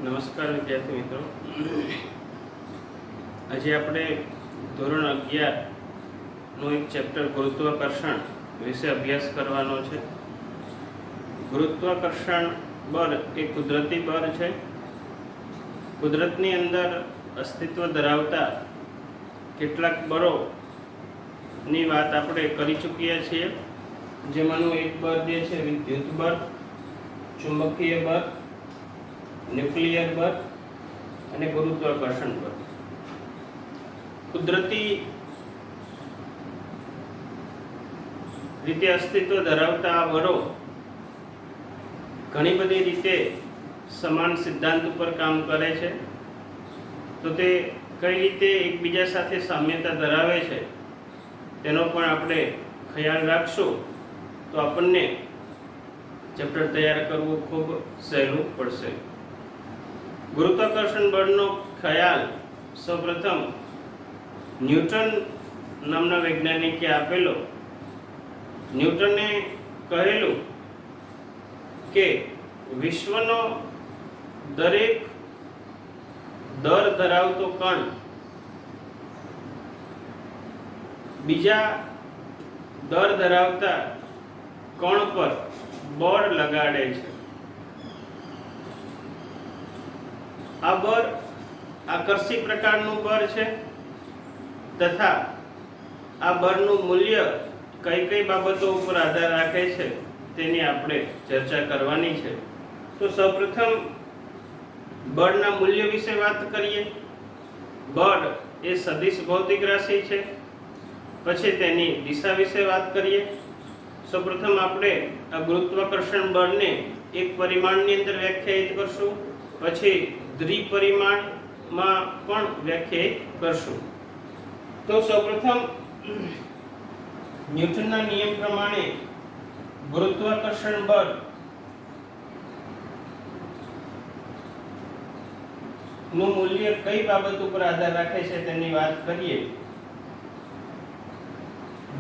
નમસ્કાર વિદ્યાર્થી મિત્રો, આજે આપણે ધોરણ 11નું એક ચેપ્ટર ગુરુત્વાકર્ષણ વિશે અભ્યાસ કરવાનો છે. ગુરુત્વાકર્ષણ બળ એ કુદરતી બળ છે. કુદરતની અંદર અસ્તિત્વ ધરાવતા કેટલાક બળોની વાત આપણે કરી ચૂક્યા છીએ, જેમાંનું એક બળ જે છે વિદ્યુત બળ, ચુંબકીય બળ, ન્યુક્લિયર બળ અને ગુરુત્વાકર્ષણ બળ. કુદરતી રીતે અસ્તિત્વ ધરાવતા આ બળો ઘણી બધી રીતે સમાન સિદ્ધાંત ઉપર કામ કરે છે. તો તે કઈ રીતે એકબીજા સાથે સામ્યતા ધરાવે છે તેનો પણ આપણે ખ્યાલ રાખશું તો આપણને ચેપ્ટર તૈયાર કરવું ખૂબ સહેલું પડશે. ગુરુત્વાકર્ષણ બળનો ખ્યાલ સૌપ્રથમ ન્યૂટન નામના વૈજ્ઞાનિકે આપેલો. ન્યૂટને કહેલું કે વિશ્વનો દરેક દર ધરાવતો કણ બીજા દર ધરાવતા કણ પર બળ લગાડે છે. આ બળ આકર્ષી પ્રકારનું બળ છે તથા આ બળનું મૂલ્ય કઈ કઈ બાબતો ઉપર આધાર રાખે છે તેની આપણે ચર્ચા કરવાની છે. તો સૌપ્રથમ બળના મૂલ્ય વિશે વાત કરીએ. બળ એ સદિશ ભૌતિક રાશિ છે. પછી તેની દિશા વિશે વાત કરીએ. સૌપ્રથમ આપણે આ ગુરુત્વાકર્ષણ બળને એક પરિમાણની અંદર વ્યાખ્યાયિત કરશું, પછી દ્વિપરિમાણમાં પણ વ્યાખ્યાયિત કરશું. તો સૌપ્રથમ ન્યૂટનના નિયમ પ્રમાણે ગુરુત્વાકર્ષણ બળ નું મૂલ્ય કઈ બાબત ઉપર આધાર રાખે છે તેની વાત કરીએ.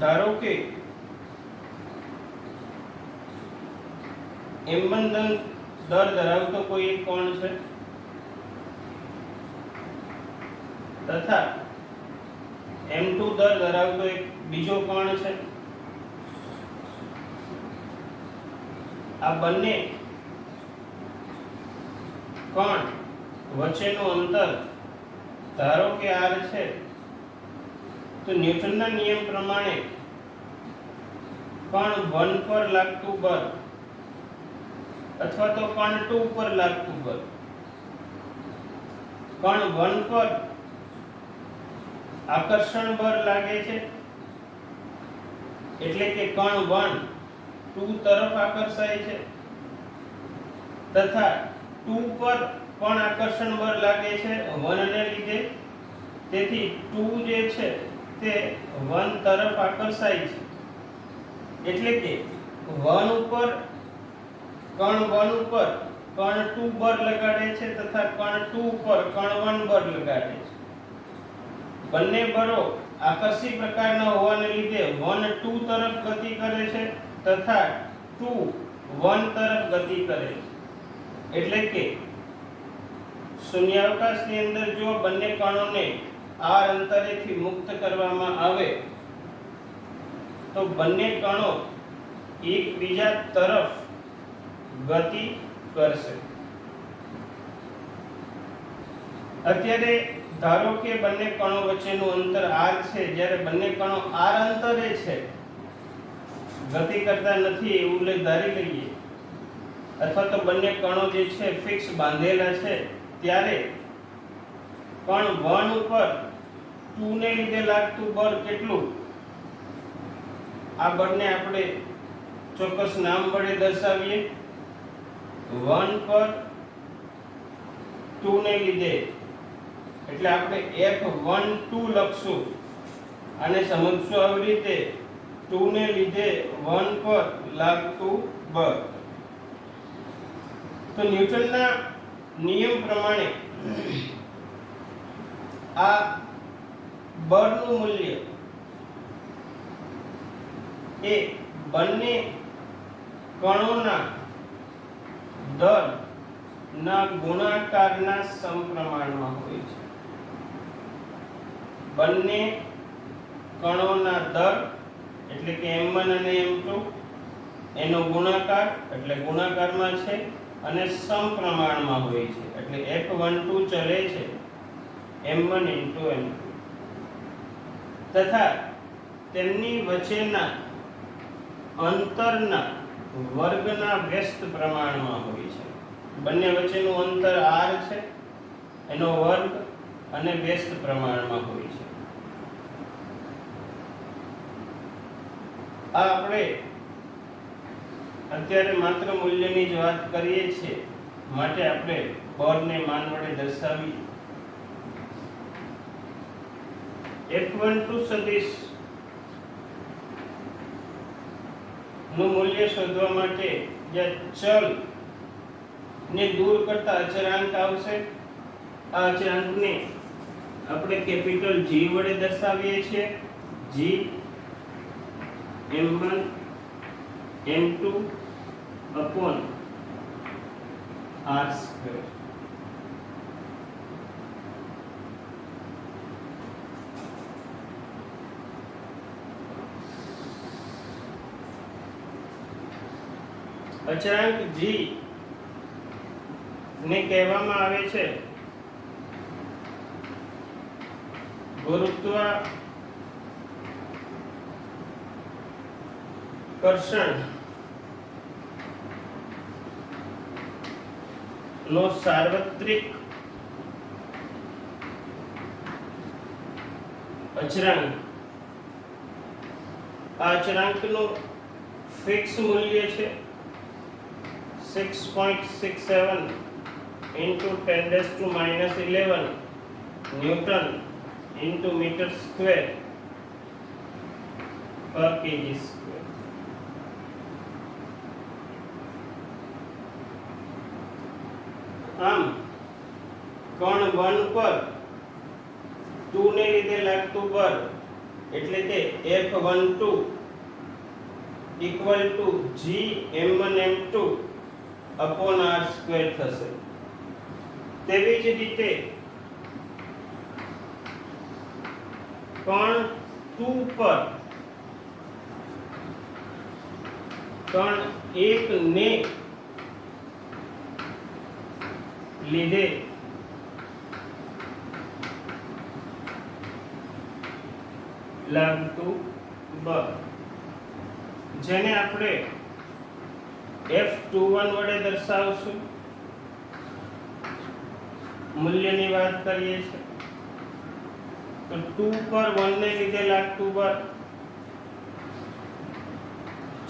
ધારો કે m1 દર ધરાવતો કોઈ એક કોણ છે તથા m2 દર ધરાવતો એક બીજો કોણ છે. આ બંને કોણ વચ્ચેનું અંતર ધારો કે r છે. તો ન્યૂટનના નિયમ પ્રમાણે કણ 1 પર લાગતું બળ અથવા તો કણ 2 પર લાગતું બળ, કણ 1 પર આકર્ષણ બળ લાગે છે એટલે કે કણ 1 2 તરફ આકર્ષાય છે તથા 2 પર પણ આકર્ષણ બળ લાગે છે 1 ને લીધે. તેથી 2 જે છે તે 1 તરફ આકર્ષાય છે એટલે કે 1 ઉપર કણ 1 ઉપર કણ 2 બળ લગાડે છે તથા કણ 2 ઉપર કણ 1 બળ લગાડે છે. બંને બળો આકર્ષી પ્રકારના હોવાને લીધે 1 2 તરફ ગતિ કરે છે તથા 2 1 તરફ ગતિ કરે છે. એટલે કે શૂન્યાવકાશની અંદર જો બંને કણોને r અંતરેથી મુક્ત કરવામાં આવે તો બંને કણો એકબીજા તરફ ગતિ કરશે. અત્યારે ધારો કે બંને કણો વચ્ચેનું અંતર r છે. જ્યારે બંને કણો r અંતરે છે, ગતિ કરતા નથી એવું ધારી લઈએ, અથવા તો બંને કણો જે છે ફિક્સ બાંધેલા છે, ત્યારે કણ 1 ઉપર 2 ને લીધે લાગતું બળ કેટલું, આ બળને આપણે ચોક્કસ નામ વડે દર્શાવીએ. 1 પર 2 ને લીધે એટલે આપણે F12 લખશું અને સમજશું આવી રીતે 2 ને લીધે 1 પર લાગતું બળ. તો ન્યૂટનના નિયમ પ્રમાણે આ બળનું મૂલ્ય એ બંને કણોના દળ ના ગુણાકારના સમપ્રમાણમાં હોય છે. બંને કણોના દર એટલે કે m1 અને m2 એનો ગુણાકાર એટલે ગુણાકારમાં છે અને સમપ્રમાણમાં હોય છે એટલે F12 ચલે છે m1 * m2 તથા તેમની વચ્ચેના અંતરના વર્ગના વ્યસ્ત પ્રમાણમાં હોય છે. બંને વચ્ચેનું અંતર r છે એનો વર્ગ અને વ્યસ્ત પ્રમાણમાં હોય છે. આ આપણે અત્યારે માત્ર મૂલ્યની જ વાત કરીએ છીએ માટે આપણે બળને માન વડે દર્શાવીએ. F12 સદિશ નું મૂલ્ય શોધવા માટે જે ચલ ને દૂર કરતા અચળાંક આવશે. આ અચળાંકને આપણે કેપિટલ G વડે દર્શાવીએ છીએ. G m1 m2 upon r square. અચળાંક G ને કહેવામાં આવે છે ગુરુત્વાકર્ષણ નો સાર્વત્રિક અચળાંક. આ અચળાંકનું ફિક્સ મૂલ્ય છે 6.67 into 10⁻⁻11 Newton into meter square per kg square. આમ કણ 1 પર 2 ને લીધે લાગતું બળ એટલે કે F12 equal to G m1 m2 upon r square થશે. તેવી જ રીતે કણ 2 પર કણ 1 ને લીધે લાગતું બળ જેને આપણે F21 વડે દર્શાવશું. મૂલ્યની વાત કરીએ છીએ તો 2 પર 1 ને લીધે લાગતું બળ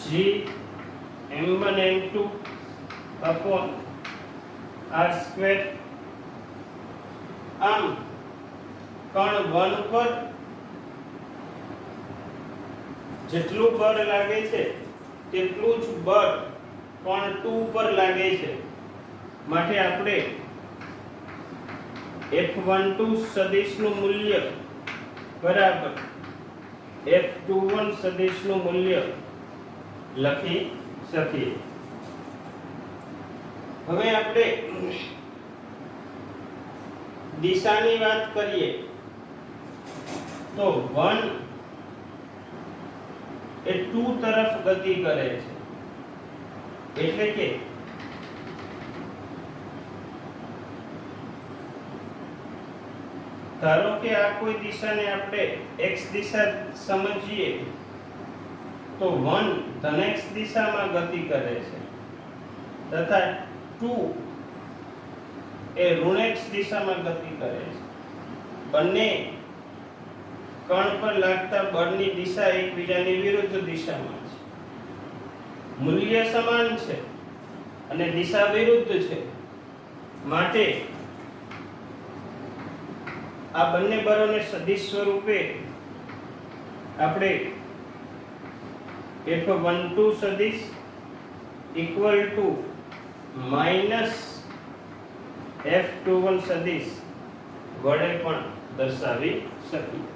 G m1 m2 upon r square. આમ કણ 1 પર જેટલું બળ લાગે છે તેટલું જ બળ કણ 2 પર લાગે છે માટે આપણે F12 સદિશનું મૂલ્ય બરાબર F21 સદિશનું મૂલ્ય લખી શકીએ. હવે આપણે દિશાની વાત કરીએ તો 1 એ 2 તરફ ગતિ કરે છે એટલે કે ધારો કે આ કોઈ દિશાને આપણે x દિશા સમજીએ તો 1 ધન x દિશામાં ગતિ કરે છે તથા 2 એ ઋણ x દિશામાં ગતિ કરે છે. બંને કણ પર લાગતા બળની દિશા એકબીજાની વિરુદ્ધ દિશામાં છે. મૂલ્ય સમાન છે અને દિશા વિરુદ્ધ છે માટે આ બંને બળોને સદિશ સ્વરૂપે આપણે F12 સદિશ equal to minus F21 સદિશ વડે પણ દર્શાવી શકીએ.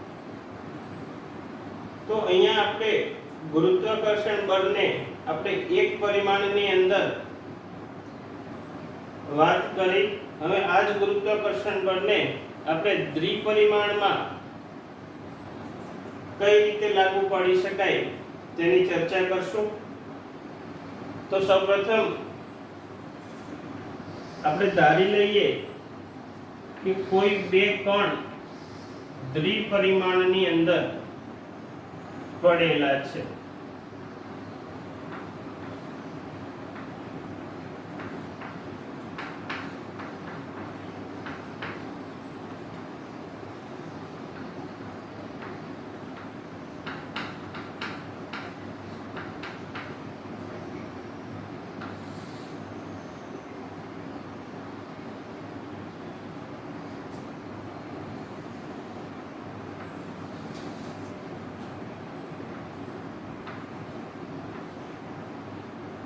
તો અહીંયા આપણે ગુરુત્વાકર્ષણ બળને આપણે એક પરિમાણની અંદર વાત કરી. હવે આ જ ગુરુત્વાકર્ષણ બળને આપણે દ્વિપરિમાણમાં કઈ રીતે લાગુ પાડી શકાય તેની ચર્ચા કરશું. તો સૌપ્રથમ આપણે ધારી લઈએ કે કોઈ બે કણ દ્વિપરિમાણની અંદર પડેલા છે.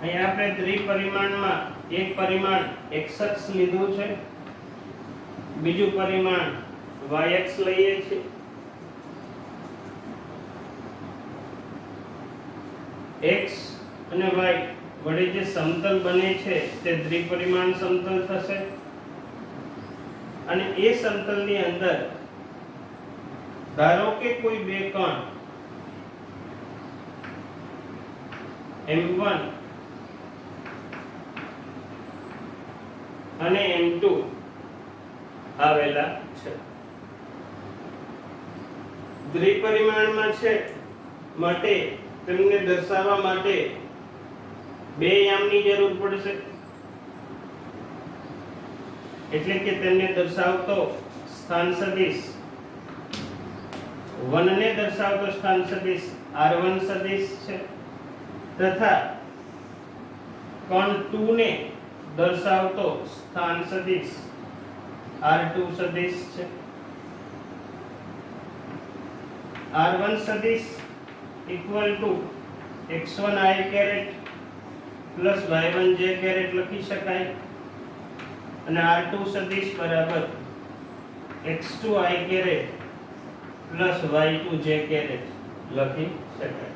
અહીંયા આપણે દ્વિપરિમાણમાં એક પરિમાણ x અક્ષ લીધું છે, બીજું પરિમાણ y અક્ષ લઈએ છીએ. x અને y વડે જે સમતલ બને છે તે દ્વિપરિમાણ સમતલ થશે અને એ સમતલની અંદર ધારો કે કોઈ બે કણ m1 અને m2 આવેલા છે. દ્વિપરિમાણમાં છે માટે તેમને દર્શાવવા માટે બે યામની જરૂર પડશે, એટલે કે તેમને દર્શાવતો સ્થાન સદિશ 1 ને દર્શાવતો સ્થાન સદિશ r1 સદિશ છે તથા કણ 2 ને દર્શાવતો સ્થાન સદિશ r2 સદિશ છે. r1 સદિશ equal to x1 i caret plus y1 j caret લખી શકાય અને r2 સદિશ બરાબર x2 i caret plus y2 j caret લખી શકાય.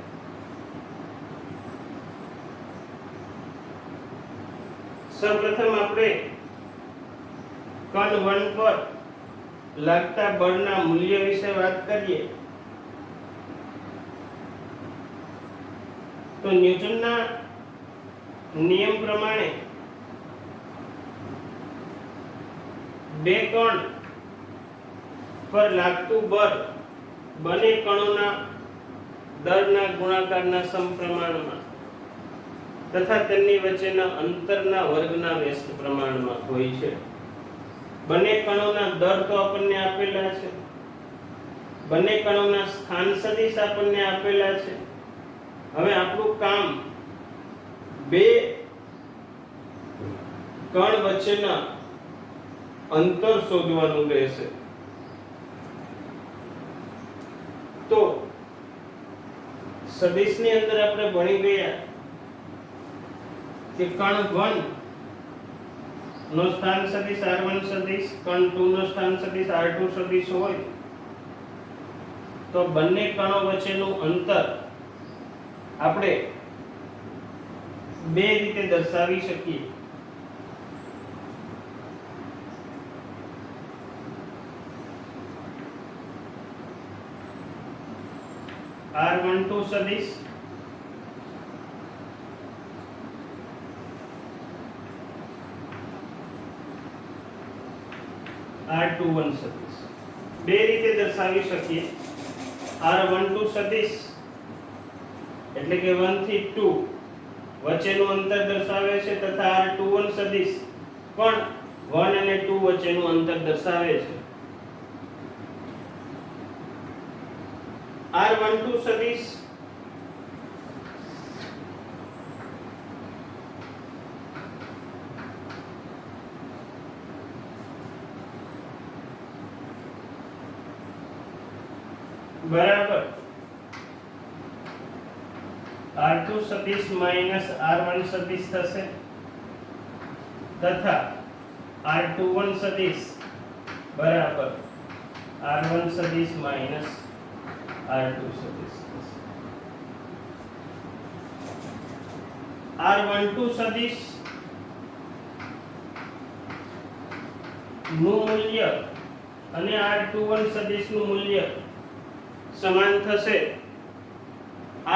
સૌપ્રથમ આપણે કણ 1 પર લાગતા બળના મૂલ્ય વિશે વાત કરીએ તો ન્યૂટનના નિયમ પ્રમાણે બે કણ પર લાગતું બળ બંને કણોના દળના ગુણાકારના સમપ્રમાણમાં તથા તેમની વચ્ચેના અંતરના વર્ગના વ્યસ્ત પ્રમાણમાં હોય છે. બંને કણોના દળ તો આપણને આપેલા છે, બંને કણોના સ્થાન સદિશ આપણને આપેલા છે. હવે આપણું કામ બે કણ વચ્ચેના અંતર શોધવાનું રહેશે. તો સદિશની અંદર આપણે ભણી ગયા કે કણ 1 નો સ્થાન સદિશ r1 સદિશ, કણ 2 નો સ્થાન સદિશ r2 સદિશ હોય તો બંને કણો વચ્ચેનું અંતર આપણે બે રીતે દર્શાવી શકીએ. r12 સદિશ r21 સદિશ બે રીતે દર્શાવી શકીએ. r12 સદિશ એટલે કે 1 થી 2 વચ્ચેનું અંતર દર્શાવે છે તથા r21 સદિશ પણ 1 અને 2 વચ્ચેનું અંતર દર્શાવે છે. r12 સદિશ બરાબર r2 સદિશ માઈનસ r1 સદિશ થશે તથા r21 સદિશ બરાબર r1 સદિશ માઈનસ r2 સદિશ થશે. r12 સદિશ નું મૂલ્ય અને r21 સદિશ નું મૂલ્ય સમાન થશે.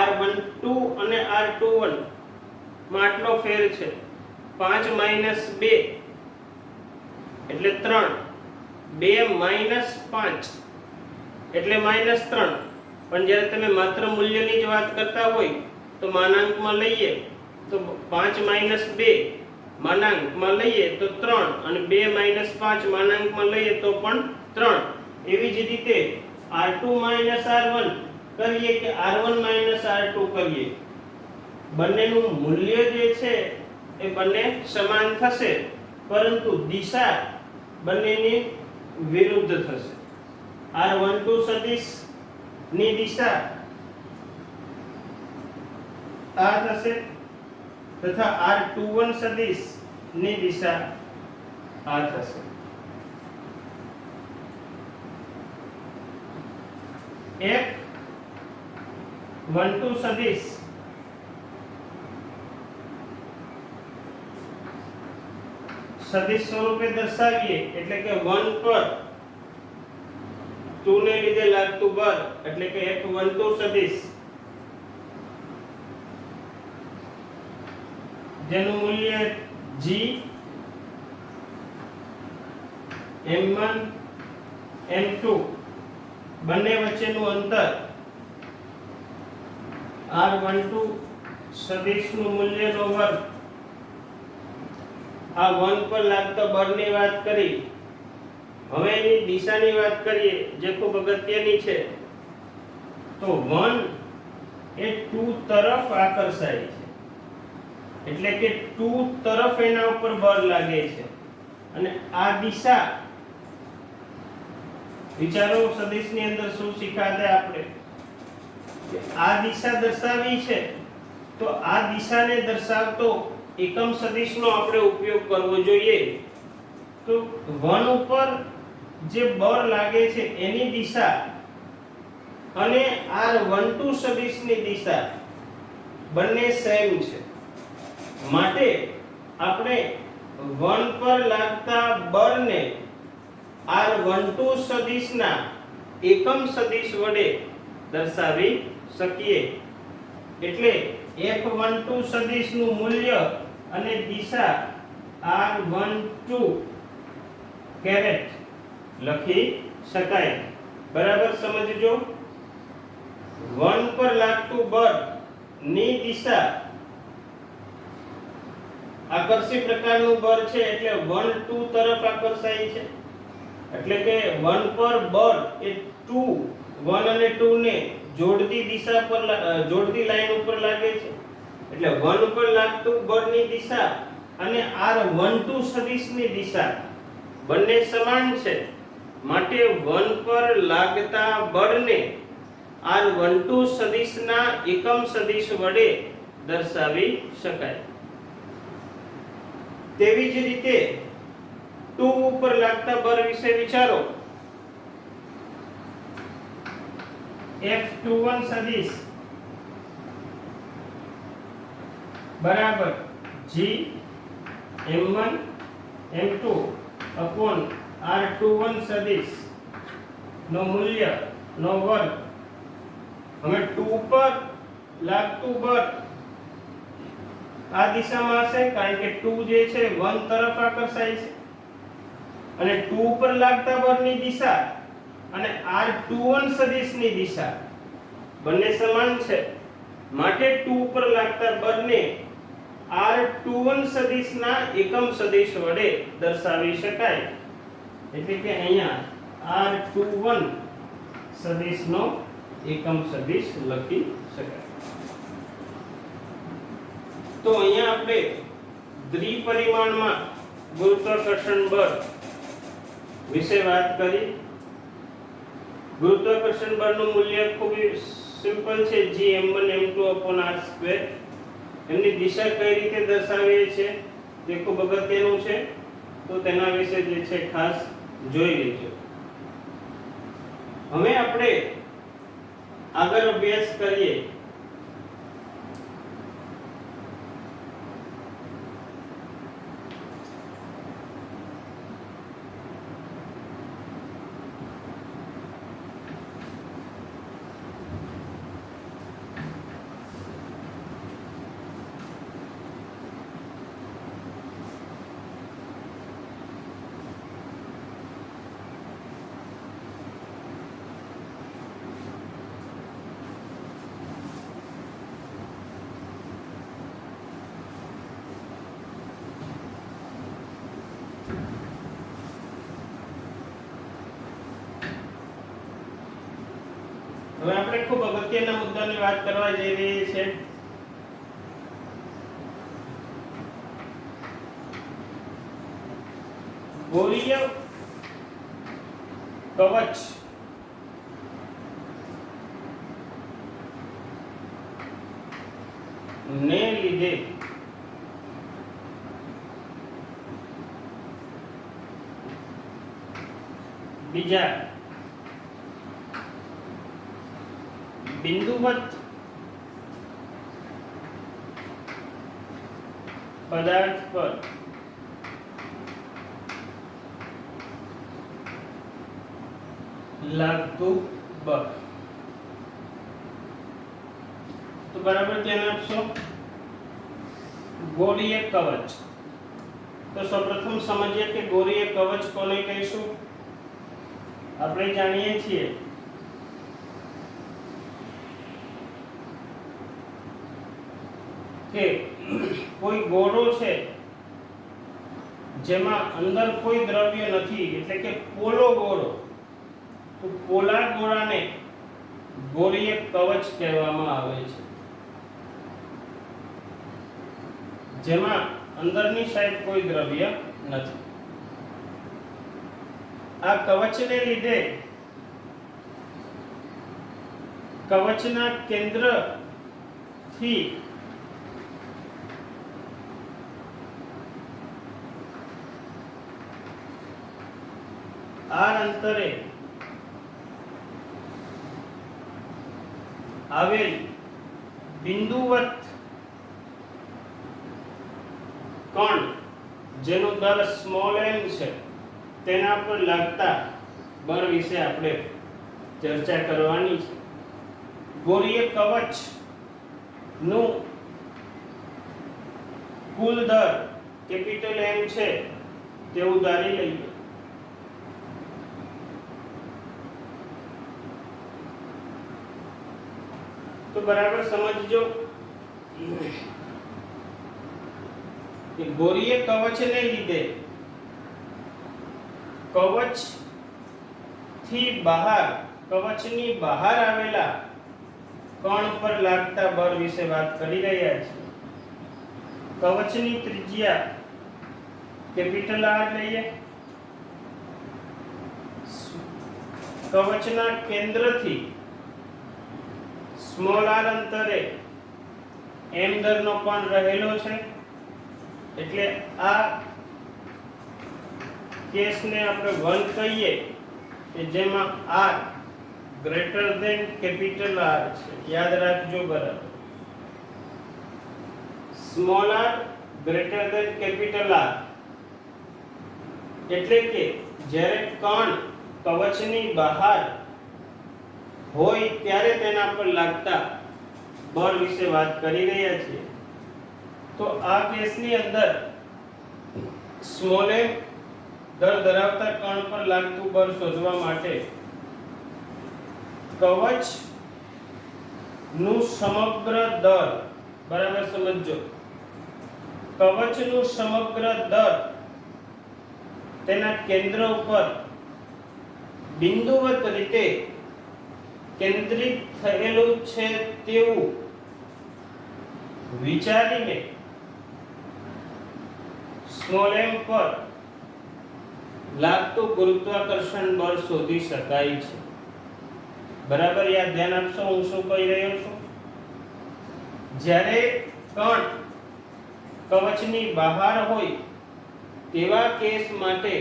r12 અને r21 માં આટલો ફેર છે 5 - 2 એટલે 3, 2 - 5 એટલે -3. પણ જ્યારે તમે માત્ર મૂલ્યની જ વાત કરતા હોય તો માનાંકમાં લઈએ તો 5 - 2 માનાંકમાં લઈએ તો 3 અને 2 - 5 માનાંકમાં લઈએ તો પણ 3. એવી જ રીતે r2 - r1 કરીએ કે r1 - r2 કરીએ, બંનેનું મૂલ્ય જે છે એ બંને સમાન થશે, પરંતુ દિશા બંનેની વિરુદ્ધ થશે. r12 સદિશ ની દિશા આ થશે તથા r21 સદિશ ની દિશા આ થશે. f12 સદિશ સ્વરૂપે દર્શાવીએ એટલે કે 1 પર 2 ને લીધે લાગતું બળ એટલે કે f12 સદિશ જેનું મૂલ્ય g m1 m2 બંને વચ્ચેનું અંતર r12 સદિશનું મૂલ્યનો વર્ગ. આ 1 પર લાગતા બળની વાત કરી. હવે એની દિશાની વાત કરીએ જે ખૂબ અગત્યની છે. તો 1 એ 2 તરફ આકર્ષાય છે એટલે કે 2 તરફ એના ઉપર બળ લાગે છે અને આ દિશા વિચારો સદિશની અંદર શું શીખાતા આપણે કે આ દિશા દર્શાવી છે તો આ દિશાને દર્શાવતો એકમ સદિશનો આપણે ઉપયોગ કરવો જોઈએ. તો 1 ઉપર જે બળ લાગે છે એની દિશા અને r12 સદિશની દિશા બંને સેમ છે. માટે આપણે 1 પર લાગતા બળને r12 સદિશના એકમ સદિશ વડે દર્શાવી શકીએ. એટલે f12 સદિશનું મૂલ્ય અને દિશા r12 કેરેટ લખી શકાય. બરાબર સમજજો. 1 પર લાગતું બળ ની દિશા આકર્ષી પ્રકારનું બળ છે એટલે 1 2 તરફ આકર્ષાય છે એટલે કે 1 પર બળ એ 2 1 અને 2 ને જોડતી દિશા પર જોડતી લાઈન ઉપર લાગે છે એટલે 1 ઉપર લાગતું બળની દિશા અને r12 સદિશની દિશા બંને સમાન છે. માટે 1 પર લાગતા બળને r12 સદિશના એકમ સદિશ વડે દર્શાવી શકાય. તેવી જ રીતે 2 ઉપર લાગતા બળ વિશે વિચારો. f21 સદિશ બરાબર g m1 m2 upon r21 સદિશ નો મૂલ્ય નો વર્ગ. હવે 2 પર લાગતું બળ આ દિશામાં હશે કારણ કે 2 જે છે 1 તરફ આકર્ષાય છે અને 2 પર લાગતા બળની દિશા અને r21 સદિશની દિશા બંને સમાન છે. માટે 2 પર લાગતા બળને r21 સદિશના એકમ સદિશ વડે દર્શાવી શકાય. એટલે કે અહીંયા r21 સદિશનો એકમ સદિશ લખી શકાય. તો અહીંયા આપણે દ્વિપરિમાણમાં ગુરુત્વાકર્ષણ બળ વિશે વાત કરી. ગુરુત્વાકર્ષણ બળનું મૂલ્ય ખૂબ સિમ્પલ છે g m1 m2 r². એમની દિશા કઈ રીતે દર્શાવીએ છે તે ખૂબ અગત્યનું છે તો તેના વિશે જે છે ખાસ જોઈ લેજો. હવે આપણે આગળ અભ્યાસ કરીએ. હવે આપણે ખૂબ અગત્યના મુદ્દાની વાત કરવા જઈ રહી છે. ગોળીય કવચ ને લીધે બીજા બિંદુવત પદાર્થ પર લાગતું બળ. તો બરાબર ધ્યાન આપશો. ગોળીય કવચ, તો સૌપ્રથમ સમજીએ કે ગોળીય કવચ કોને કહીશું. આપણે જાણીએ છીએ કે કોઈ ગોળો છે જેમાં અંદર કોઈ દ્રવ્ય નથી, એટલે કે પોલો ગોળો, તો પોલા ગોળાને ગોળીય કવચ કહેવામાં આવે છે. જેમાં અંદરની સાઈડ કોઈ દ્રવ્ય નથી. આ કવચને લીધે કવચના કેન્દ્રથી આર અંતરે આવેલ બિંદુવત કણ જેનું દર સ્મોલ m છે તેના પર લાગતા બળ વિશે આપણે ચર્ચા કરવાની છે. ગોળીય કવચ નું કુલ દર કેપિટલ M છે તેવું ધારી લઈએ. તો બરાબર સમજજો કે ગોળીય કવચને લીધે કવચ થી બહાર, કવચની બહાર આવેલા કણ પર લાગતા બળ વિશે વાત કરી રહ્યા છીએ. કવચની ત્રિજ્યા કેપિટલ R લઈએ. કવચના કેન્દ્રથી સ્મોલ r અંતરે m દરનો કોણ રહેલો છે, એટલે આ કેસને આપણે 1 કહીએ કે જેમાં r greater than capital R છે. યાદ રાખજો બરાબર. Small r greater than capital R એટલે કે જ્યારે કણ કવચની બહાર હોય ત્યારે તેના પર લાગતા બળ વિશે વાત કરી રહ્યા છીએ. તો આ કેસની અંદર સ્મોલ m દર ધરાવતા કણ પર લાગતું બળ શોધવા માટે કવચ નું સમગ્ર દર, બરાબર સમજો, કવચ નું સમગ્ર દર તેના કેન્દ્ર ઉપર બિંદુવત રીતે કેન્દ્રિત થયેલું છે તેવું વિચારીને સ્મોલ m પર લાગતું ગુરુત્વાકર્ષણ બળ શોધી શકાય છે. બરાબર યાદ ધ્યાન આપશો હું શું કહી રહ્યો છું. જ્યારે કણ કવચની બહાર હોય તેવા કેસ માટે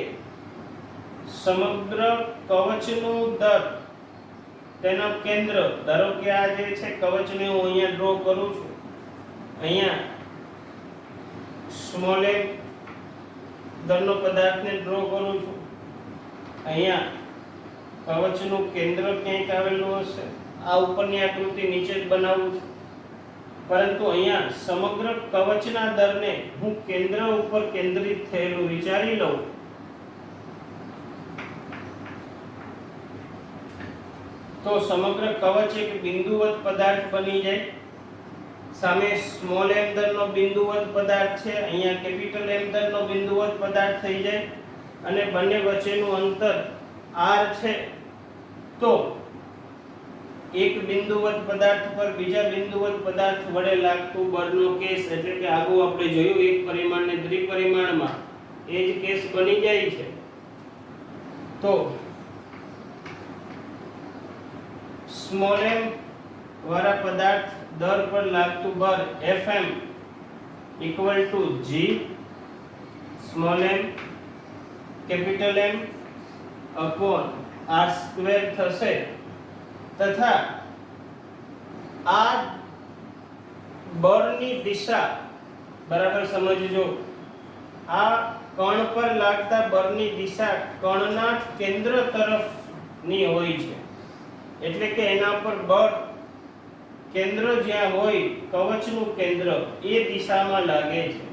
સમગ્ર કવચનું દર તેનો કેન્દ્ર, ધારો કે આ જે છે કવચને હું અહીંયા ડ્રો કરું છું, અહીંયા સ્મોલ m દરનો પદાર્થને ડ્રો કરું છું, અહીંયા કવચનું કેન્દ્ર ક્યાંક આવેલું હશે, આ ઉપરની આકૃતિ નીચે જ બનાવું છું, પરંતુ અહીંયા સમગ્ર કવચના દરને હું કેન્દ્ર ઉપર કેન્દ્રિત થયેલું વિચારી લઉં તો સમગ્ર કવચ એક બિંદુવત પદાર્થ બની જાય. સામે સ્મોલ m દરનો બિંદુવત પદાર્થ છે, અહીંયા કેપિટલ M દરનો બિંદુવત પદાર્થ થઈ જાય અને બંને વચ્ચેનું અંતર r છે. તો એક બિંદુવત પદાર્થ પર બીજા બિંદુવત પદાર્થ વડે લાગતું બળનો કેસ, એટલે કે આગળ આપણે જોયું એક પરિમાણ ને ત્રિપરિમાણમાં એ જ કેસ બની જાય છે. તો સ્મોલ m વાળા પદાર્થ દર પર લાગતું બળ Fm equal to g small m capital M upon r square થશે, તથા આ બળની દિશા બરાબર સમજજો. આ કણ પર લાગતા બળની દિશા કણના કેન્દ્ર તરફની હોય છે, એટલે કે એના પર બળ કેન્દ્ર જ્યાં હોય કવચનું કેન્દ્ર એ દિશામાં લાગે છે.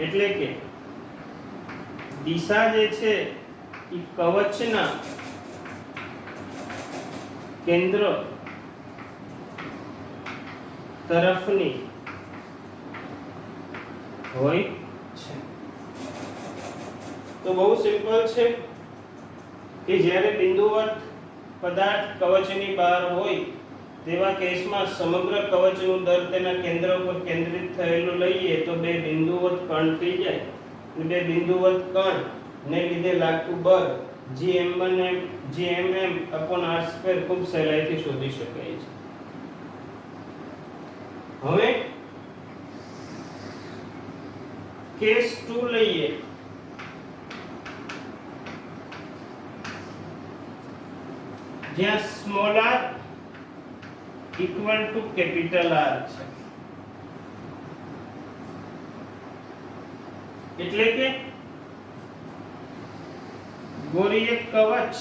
એટલે કે દિશા જે છે એ કવચના કેન્દ્ર તરફની હોય છે. તો બહુ સિમ્પલ છે કે જ્યારે બિંદુવત પદાર્થ કવચની બહાર હોય તેવા કેસમાં સમગ્ર કવચનું દર તેના કેન્દ્ર પર કેન્દ્રિત થયેલું લઈએ તો બે બિંદુવત કણ થઈ જાય. બે બિંદુવત કણ ને લીધે લાગતું બળ Gm1m/r² ખૂબ સહેલાઈથી શોધી શકાય છે. હવે કેસ 2 લઈએ. જ્યાં small r equal to capital R છે. એટલે કે ગોળીય કવચ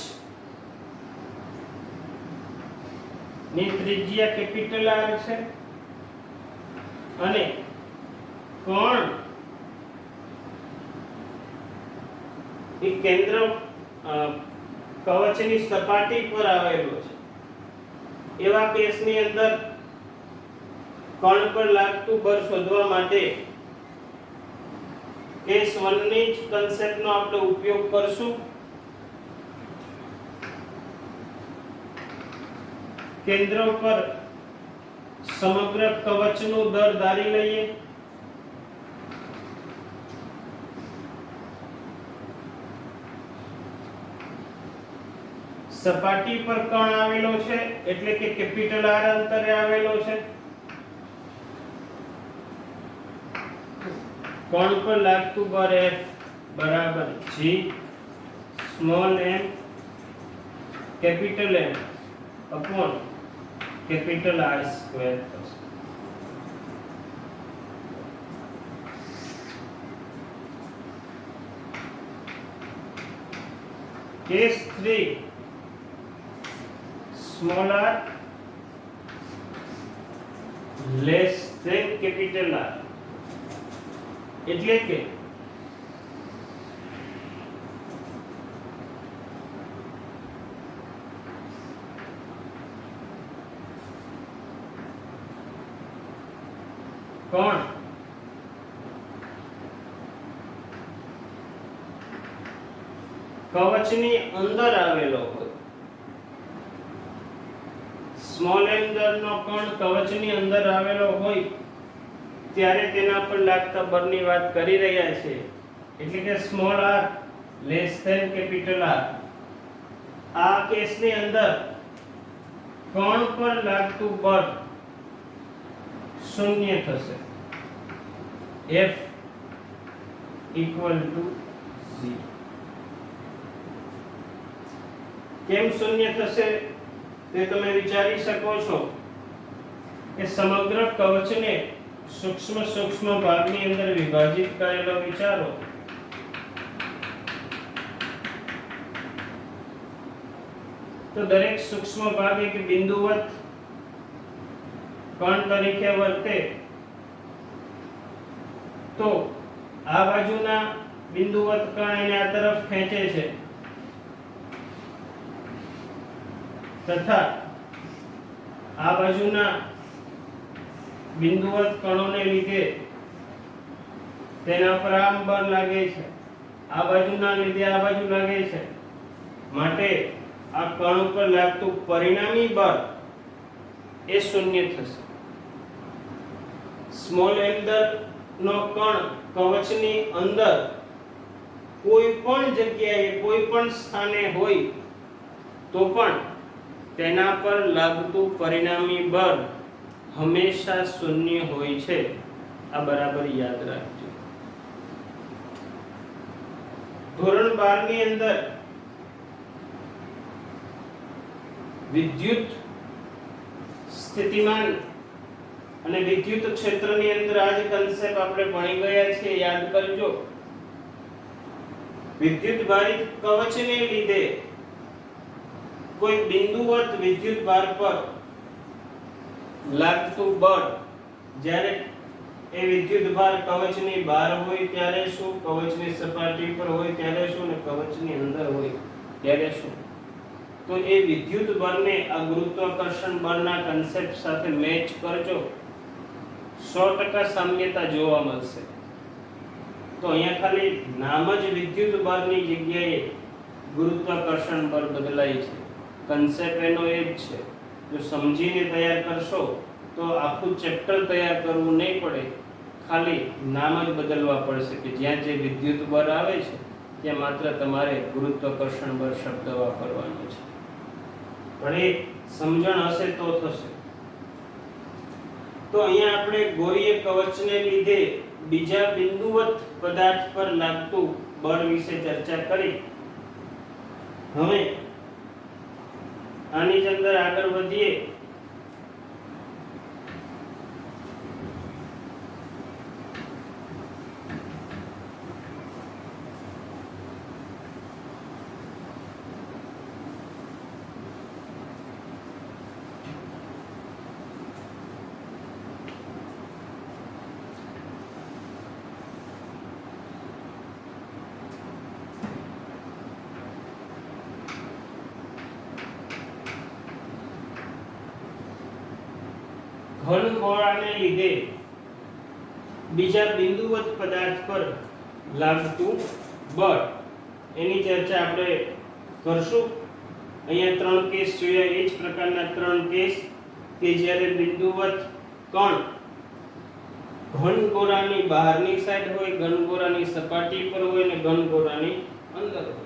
ની ત્રિજ્યા કેપિટલ R છે અને કોણ એ કેન્દ્ર કવચની સપાટી પર આવેલો છે. એવા કેસની અંદર કણ પર લાગતું બળ શોધવા માટે કેસ 1 ની જ કન્સેપ્ટનો આપણે ઉપયોગ કરશું. કેન્દ્ર પર સમગ્ર કવચનું દર ધારી લઈએ. સપાટી પર કણ આવેલો છે એટલે કે કેપિટલ R અંતરે આવેલો છે. કણ પર લાગતું બળ F બરાબર G small m capital M upon capital R square થશે. Case 3 small r less than capital R, એટલે કે કોણ કવચની અંદર આવેલો હોય. સ્મોલ m દરનો કણ કવચની અંદર આવેલો હોય ત્યારે તેના પર લાગતા બળની વાત કરી રહ્યા છે. એટલે કે small r less than capital R. આ કેસની અંદર કણ પર લાગતું બળ શૂન્ય થશે. F equal to 0. કેમ શૂન્ય થશે તે તમે વિચારી શકો છો કે સમગ્ર કવચને સૂક્ષ્મ સૂક્ષ્મ ભાગની અંદર વિભાજિત કરેલો વિચારો. તો દરેક સૂક્ષ્મ ભાગ એક બિંદુવત કણ તરીકે વર્તે. તો આ બાજુના બિંદુવત કણ એને આ તરફ ખેંચે છે તથા આ બાજુના બિંદુવત કણોને લીધે તેના પર આમ બળ લાગે છે, આ બાજુના લીધે આ બાજુ લાગે છે. માટે આ કણ ઉપર લાગતું પરિણામી બળ એ શૂન્ય થશે. સ્મોલ અંદર નો કણ કવચની અંદર કોઈ પણ જગ્યાએ કોઈ પણ સ્થાને હોય તો પણ તેના પર લાગતું પરિણામી બળ હંમેશા શૂન્ય હોય છે. આ બરાબર યાદ રાખજો. ધોરણ 12 ની અંદર વિદ્યુત સ્થિતિમાન અને વિદ્યુત ક્ષેત્રની અંદર આ જ કન્સેપ્ટ આપણે ભણી ગયા છે, યાદ કરજો. વિદ્યુત ભારિત કવચને લીધે કોઈ બિંદુવત વિદ્યુત ભાર પર લાગતું બળ જ્યારે એ વિદ્યુત ભાર કવચની બહાર હોય ત્યારે શું, કવચની સપાટી પર હોય ત્યારે શું, અને કવચની અંદર હોય ત્યારે શું. તો એ વિદ્યુત બળને આ ગુરુત્વાકર્ષણ બળના કન્સેપ્ટ સાથે મેચ કરજો, 100% સામ્યતા જોવા મળશે. તો અહીંયા ખાલી નામ જ વિદ્યુત બળની જગ્યાએ ગુરુત્વાકર્ષણ બળ બદલાય છે. કન્સેપ્ટ એનો એ જ છે. જો સમજીને તૈયાર કરશો તો આખું ચેપ્ટર તૈયાર કરવું નહીં પડે, ખાલી નામ જ બદલવા પડશે કે જ્યાં જે વિદ્યુત બળ આવે છે ત્યાં માત્ર તમારે ગુરુત્વાકર્ષણ બળ શબ્દ વાપરવાનો છે. પણ એ સમજણ હશે તો થશે. તો અહીંયા આપણે ગોળીય કવચને લીધે બીજા બિંદુવત પદાર્થ પર લાગતું બળ વિશે ચર્ચા કરી. હવે આની જ અંદર આગળ વધીએ. ઘન ગોળાને લીધે બીજા બિંદુવત પદાર્થ પર લાગતું બળ એની ચર્ચા આપણે કરશું. અહીંયા 3 કેસ જોયા, એ જ પ્રકારના 3 કેસ કે જ્યારે બિંદુવત કણ ઘન ગોળાની બહારની સાઈડ હોય, ઘન ગોળાની સપાટી પર હોય અને ઘન ગોળાની અંદર હોય.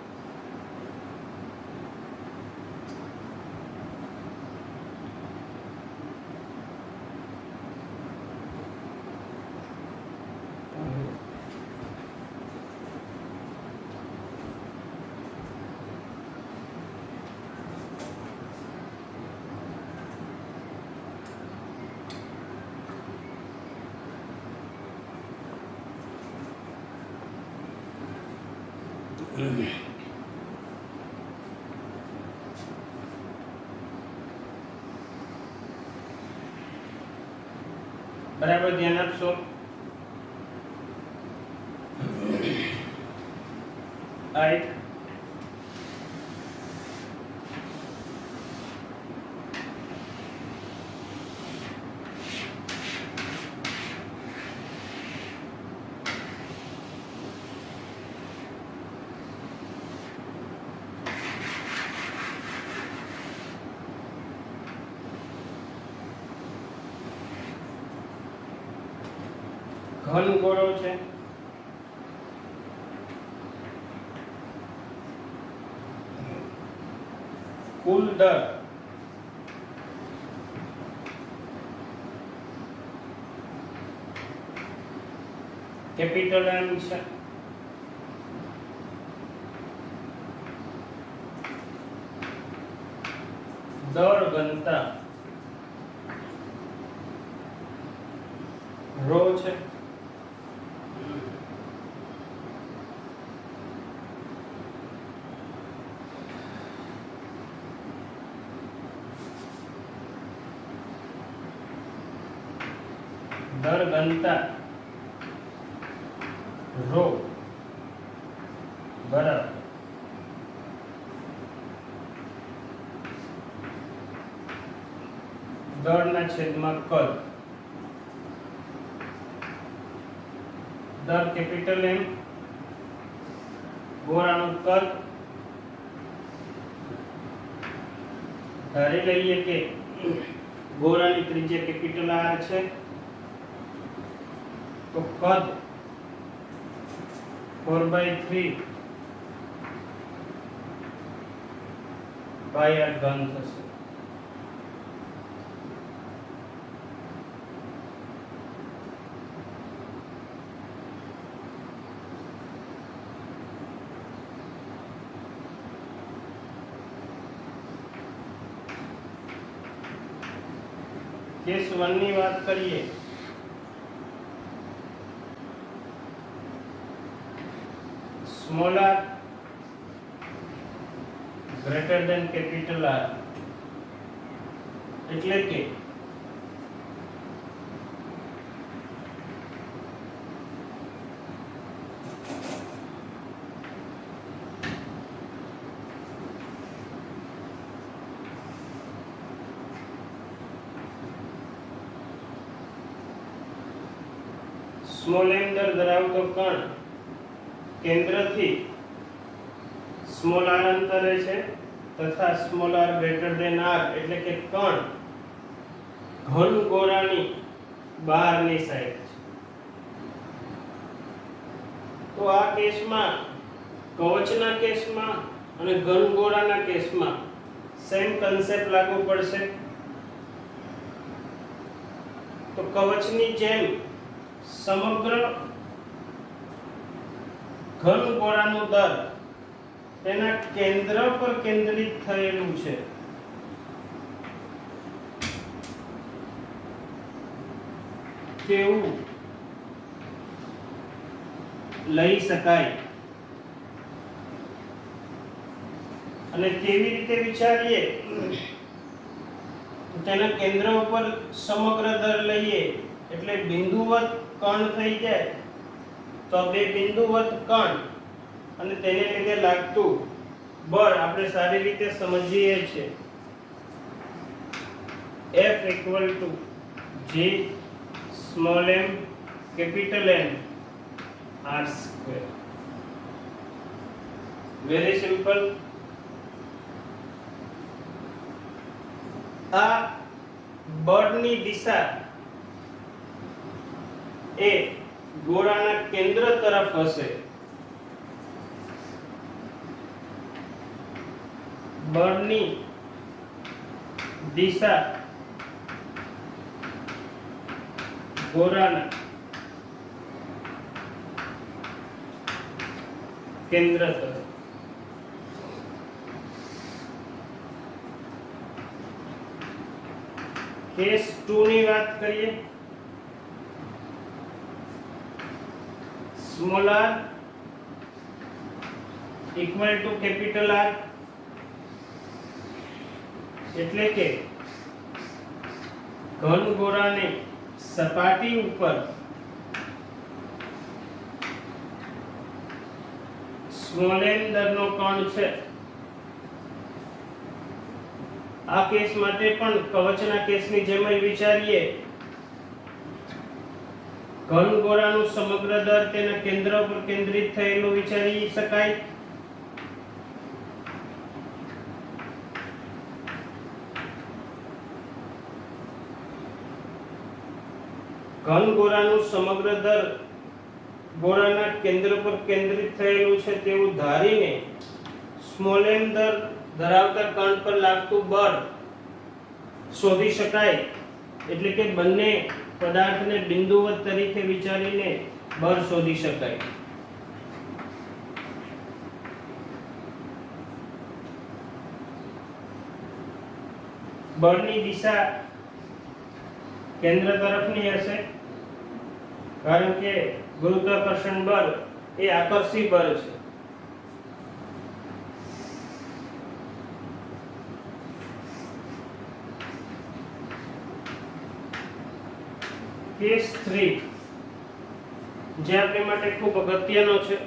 બરાબર ધ્યાન આપશો. આ એક ઘન ગોળો છે. કુલ દર કેપિટલ M છે. દર ઘનતા રો છે. દર ઘનતા રો બરાબર દળના છેદમાં કદ. દર કેપિટલ M, ગોળાનું કદ ધારી લઈએ કે ગોળાની ત્રિજ્યા કેપિટલ R છે, તો કદ 4/3 r ઘન થશે. કેસ 1 ની વાત કરીએ, small r greater than capital R, એટલે કે સ્મોલ m દર ધરાવતો કણ કેન્દ્રથી સ્મોલ r અંતરે છે તથા small r greater than r, એટલે કે કણ ઘન ગોળાની બહારની સાઈડ છે. તો આ કેસમાં, કવચના કેસમાં અને ઘન ગોળાના કેસમાં સેમ કન્સેપ્ટ લાગુ પડશે. તો કવચની જેમ સમગ્ર ઘન ગોળાનું દર તેના કેન્દ્ર પર કેન્દ્રિત થયેલું છે. તેવું લઈ શકાય. અને કેવી રીતે વિચારીએ, તેના કેન્દ્ર ઉપર સમગ્ર દર લઈએ એટલે બિંદુવત કણ થઈ જાય. તો બે બિંદુવત કણ અને તેને લીધે લાગતું બળ આપણે સારી રીતે સમજીએ છીએ. F = G small m capital M r². Very simple. આ બળની દિશા એ ગોળાના કેન્દ્ર તરફ હશે. બળની દિશા ગોળાના કેન્દ્ર તરફ. કેસ 2 ની વાત કરીએ, small r equal to capital R, એટલે કે ઘન ગોળાની સપાટી ઉપર સ્મોલ m દરનો કણ છે. આ કેસ માટે પણ કવચના કેસની જેમ જ વિચારીએ. ઘન ગોળાનું સમગ્ર દર તેના કેન્દ્ર પર કેન્દ્રિત થયેલું વિચારી શકાય. ઘન ગોળાનું સમગ્ર દર ગોળાના કેન્દ્ર પર કેન્દ્રિત થયેલું છે તેવું ધારીને સ્મોલ m દર ધરાવતા કણ પર લાગતું બળ શોધી શકાય. એટલે કે બંને પદાર્થને બિંદુવત તરીકે વિચારીને બળ શોધી શકાય. બળની દિશા કેન્દ્ર તરફની હશે, કારણ કે ગુરુત્વાકર્ષણ બળ એ આકર્ષી બળ છે. કેસ 3 જે આપણી માટે ખૂબ અગત્યનો છે,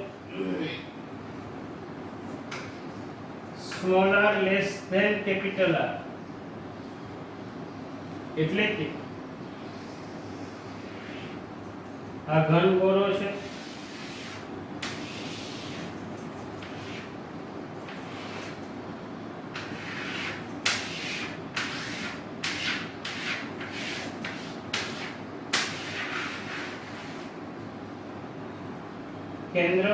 small r less than capital R, એટલે કે આ ઘન ગોળો છે, કેન્દ્ર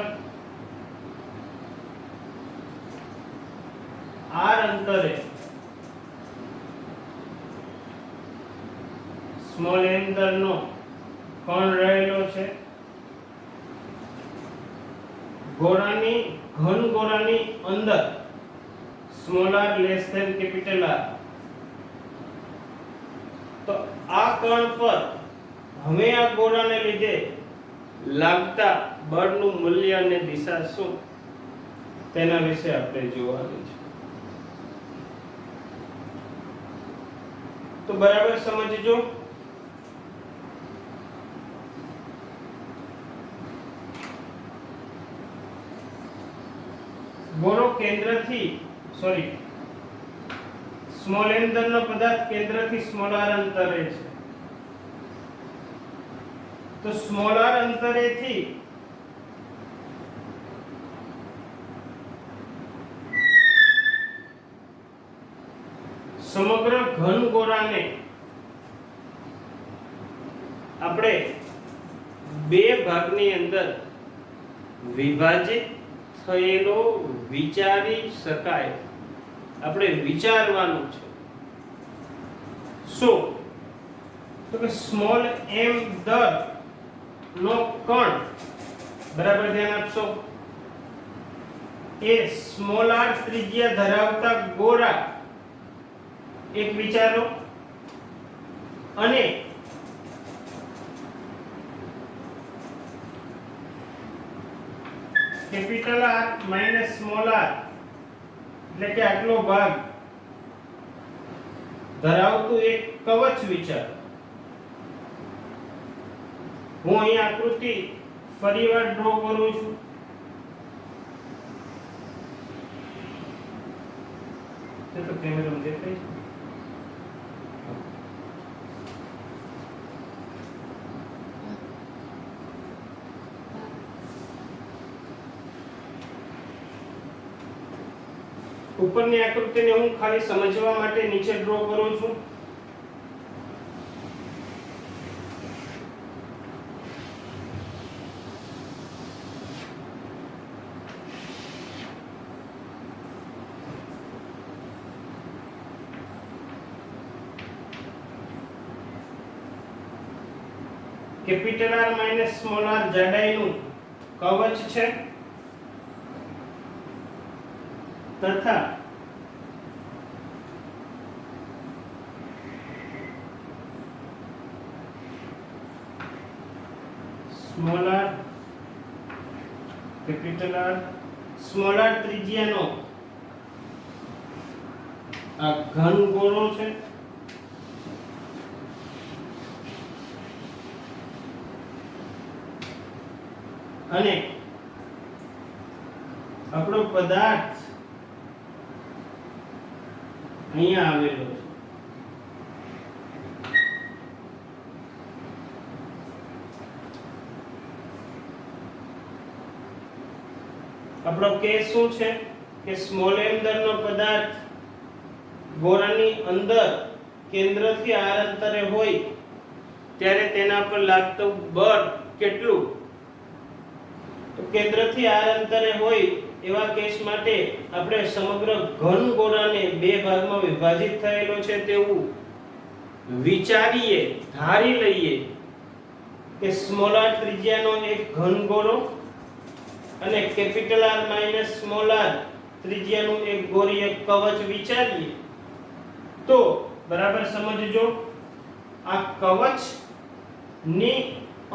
r અંતરે સ્મોલ m દરનો કણ રહેલો છે. ગોળાની ઘન ગોળાની અંદર small r less than capital R. તો આ કણ પર હવે આ ગોળાને લીધે લાગતા બળનું મૂલ્ય અને દિશા શું તેના વિશે આપણે જોવાનું છે. તો બરાબર સમજજો. ગોળો કેન્દ્રથી સ્મોલ m દરનો પદાર્થ કેન્દ્રથી સ્મોલ r અંતરે છે. તો સ્મોલ r અંતરેથી સમગ્ર ઘન ગોળાને આપણે બે ભાગની અંદર વિભાજિત થયેલો વિચારી શકાય. આપણે વિચારવાનું છે. શું? તો કે સ્મોલ m દર નો કણ બરાબર ધ્યાન આપશો એ સ્મોલ r ત્રિજ્યા ધરાવતા ગોળા એક વિચારો અને capital R minus small r એટલે કે આટલો ભાગ ધરાવતું એક કવચ વિચાર. હું અહીં આકૃતિ ફરીવાર ડ્રો કરું છું. તો કેમેરામાં દેખાય છે. ઉપરની આકૃતિને હું ખાલી સમજવા માટે નીચે ડ્રો કરું છું. Capital R minus small r જાડાઈનું કવચ છે તથા small r capital R small r ત્રિજ્યાનો આ ઘન ગોળો છે. અને આપણો પદાર્થ અહીંયા આવેલો છે. આપણો કેસ શું છે કે સ્મોલ m દરનો પદાર્થ ગોળાની અંદર કેન્દ્રથી r અંતરે હોય ત્યારે તેના પર લાગતું બળ કેટલું? તો કેન્દ્રથી r અંતરે હોય એવા કેસ માટે આપણે સમગ્ર ઘન ગોળાને બે ભાગમાં વિભાજિત થયેલો છે તેવું વિચારીએ, ધારી લઈએ કે સ્મોલ r ત્રિજ્યાનો એક ઘન ગોળો અને capital R minus small r ત્રિજ્યાનું એક ગોળીય કવચ વિચારીએ તો બરાબર સમજજો. આ કવચ ની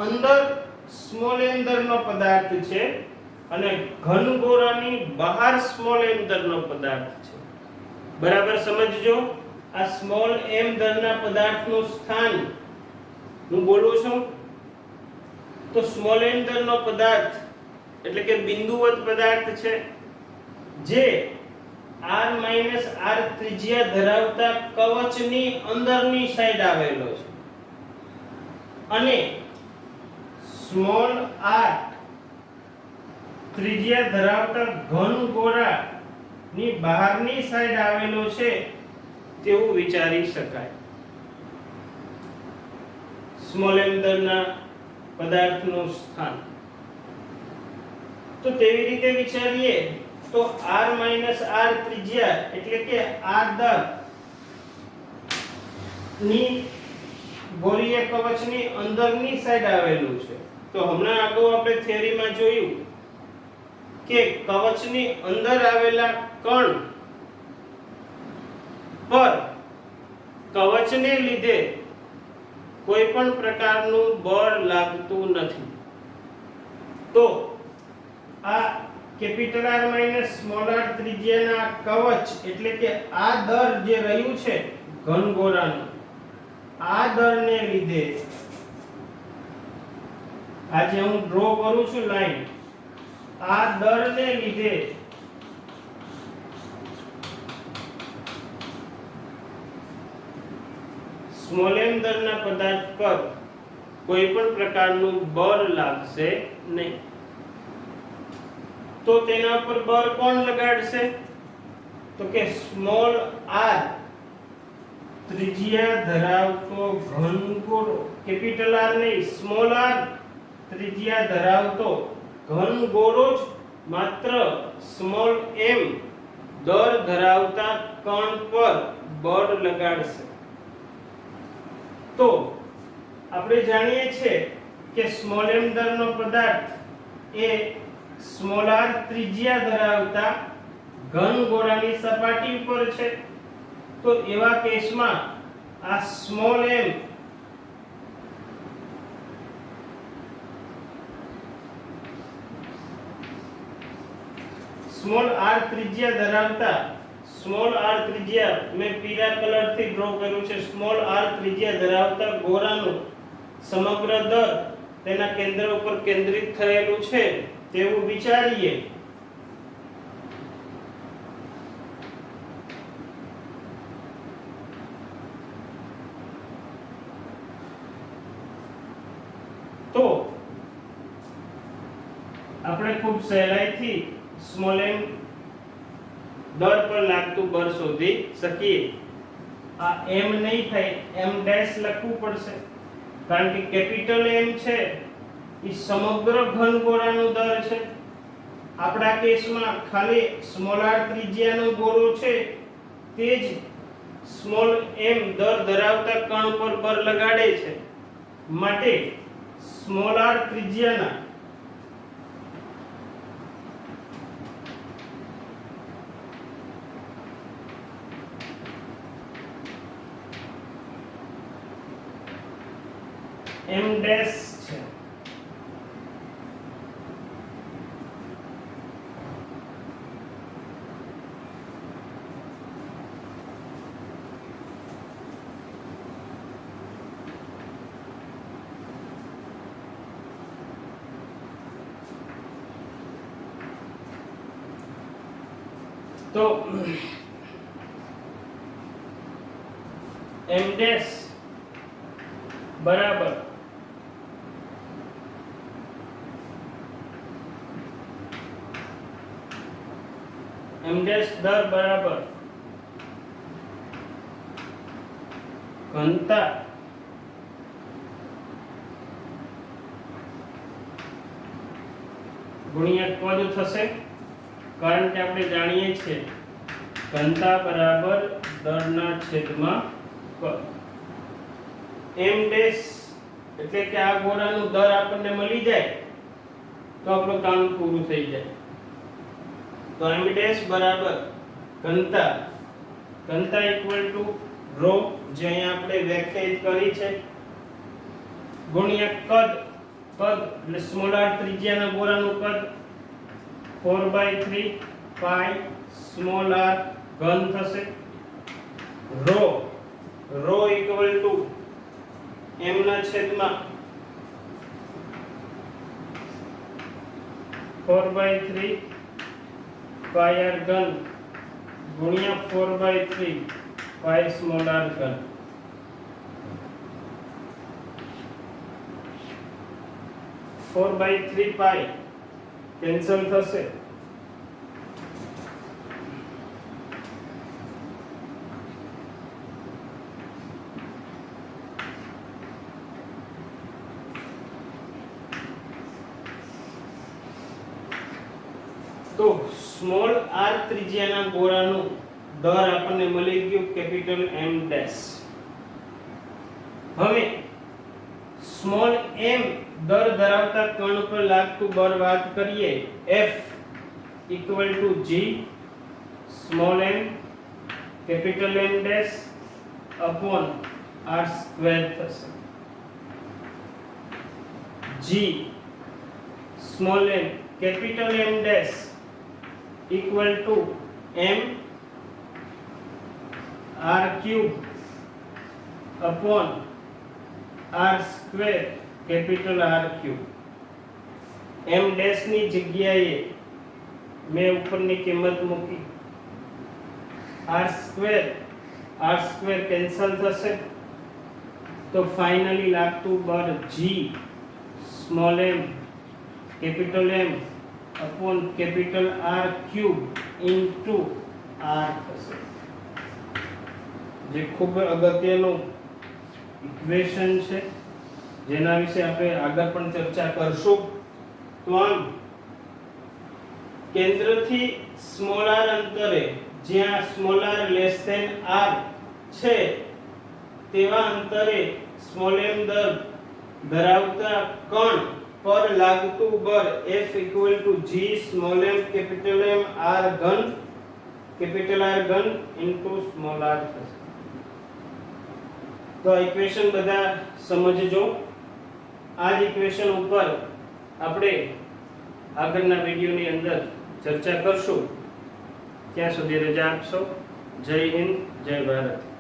અંદર સ્મોલ m દરનો પદાર્થ છે અને ઘન ગોળાની બહાર સ્મોલ m દરનો પદાર્થ છે. બરાબર સમજજો. આ સ્મોલ m દરના પદાર્થનું સ્થાન હું બોલું છું તો સ્મોલ m દરનો પદાર્થ એટલે કે બિંદુવત પદાર્થ છે જે r માઈનસ r ત્રિજ્યા ધરાવતા કવચની અંદરની સાઈડ આવેલો છે અને સ્મોલ r ત્રિજ્યા ધરાવતા ઘન ગોળાની બહારની સાઈડ આવેલો છે તેવું વિચારી શકાય. સ્મોલ m દરના પદાર્થનું સ્થાન તો તેવી રીતે વિચારીએ તો r - r ત્રિજ્યા એટલે કે આ દર ની ગોળીય કવચની અંદરની સાઈડ આવેલું છે. તો હમણાં અગાઉ આપણે થિયરીમાં જોયું કે કવચની અંદર આવેલા કણ પર કવચને લીધે કોઈ પણ પ્રકારનું બળ લાગતું નથી. તો આ કેપિટલ R - સ્મોલ r ત્રિજ્યાના કવચ એટલે કે આ દર જે રહ્યું છે ઘનગોળાનું, આ દરને લીધે આ જે હું ડ્રો કરું છું લાઈન, આ દરને લીધે સ્મોલ m દરના પદાર્થ પર કોઈ પણ પ્રકારનું બળ લાગશે નહીં. તો તેના પર બળ કોણ લગાડશે? તો કે સ્મોલ r ત્રિજ્યા ધરાવતો ઘનગોળો, કેપિટલ R નહીં સ્મોલ r ત્રિજ્યા ધરાવતો ઘનગોળો જ માત્ર સ્મોલ m દર ધરાવતા કણ પર બળ લગાડશે. તો આપણે જાણીએ છીએ કે સ્મોલ m દરનો પદાર્થ એ સ્મોલ r ત્રિજ્યા ધરાવતા ઘનગોળાની સપાટી ઉપર છે. તો એવા કેસમાં આ સ્મોલ m સ્મોલ r ત્રિજ્યા ધરાવતા, સ્મોલ r ત્રિજ્યા મેં પીળા કલરથી ડ્રો કર્યું છે, સ્મોલ r ત્રિજ્યા ધરાવતા ગોળાનું સમગ્ર દર તેના કેન્દ્ર ઉપર કેન્દ્રિત થયેલું છે તેવું વિચારીએ. તો આપણે ખૂબ સહેલાઈથી સ્મોલ m દર પર લાગતું બળ શોધી શકીએ. આ m નહીં થાય, m ડેશ લખવું પડશે કારણ કે કેપિટલ M છે એ સમગ્ર ઘનગોળાનો દર છે. આપણા કેસમાં ખાલી સ્મોલ r ત્રિજ્યાનો ગોળો છે તે જ સ્મોલ m દર ધરાવતા કણ પર બળ લગાડે છે. માટે સ્મોલ r ત્રિજ્યાના m ડેશ છે. તો m ડેશ બરાબર m ડેશ દર બરાબર ઘનતા ગુણ્યા કદ થશે. કારણ કે આપણે જાણીએ છીએ ઘનતા બરાબર દરના છેદમાં કદ. m ડેશ એટલે કે આ ગોળાનું દર આપણને મળી જાય તો આપણું કામ પૂરું થઈ જાય. તો m ડેશ બરાબર ઘનતા, ઘનતા ઇક્વલ ટુ રો જે અહીંયા આપણે વ્યાખ્યાયિત કરી છે, ગુણ્યા કદ, કદ એટલે સ્મોલ r ત્રિજ્યાના ગોળાનું કદ 4/3 પાઈ સ્મોલ r ઘન થશે. Rho, rho equal to m ના છેદમાં 4/3 પાઈ r ઘન ગુણ્યા 4/3 પાઈ સ્મોલ r ઘન. Four by three pi cancel થશે. તો સ્મોલ r ત્રિજ્યાના ગોળાનું દર આપણને મળી ગયું કેપિટલ M ડેશ. હવે સ્મોલ m દર ધરાવતા કણ પર લાગતું બળ વાત કરીએ. F equal to G small m capital M dash upon r square થશે. G small m capital M dash equal to m r cube upon r square capital R cube. M dash ની જગ્યાએ મેં ઉપરની કિંમત મૂકી. r square cancel થશે તો finally લાગતું બળ G small m capital M upon capital R cube into R થશે, જે ખૂબ અગત્યનું ઇક્વેશન છે જેના વિશે આપણે આગળ પણ ચર્ચા કરશું. તો આમ કેન્દ્રથી સ્મોલ r અંતરે જ્યાં small r less than r છે તેવા અંતરે સ્મોલ m દર ધરાવતા કણ પર લાગતું બળ F equal to G small m capital M r ઘન capital R ઘન into small r થશે. તો આ ઇક્વેશન બધા સમજજો. આ જ ઇક્વેશન ઉપર આપણે આગળના વિડિયોની અંદર ચર્ચા કરશું. ત્યાં સુધી રજા આપશો. જય હિન્દ, જય ભારત.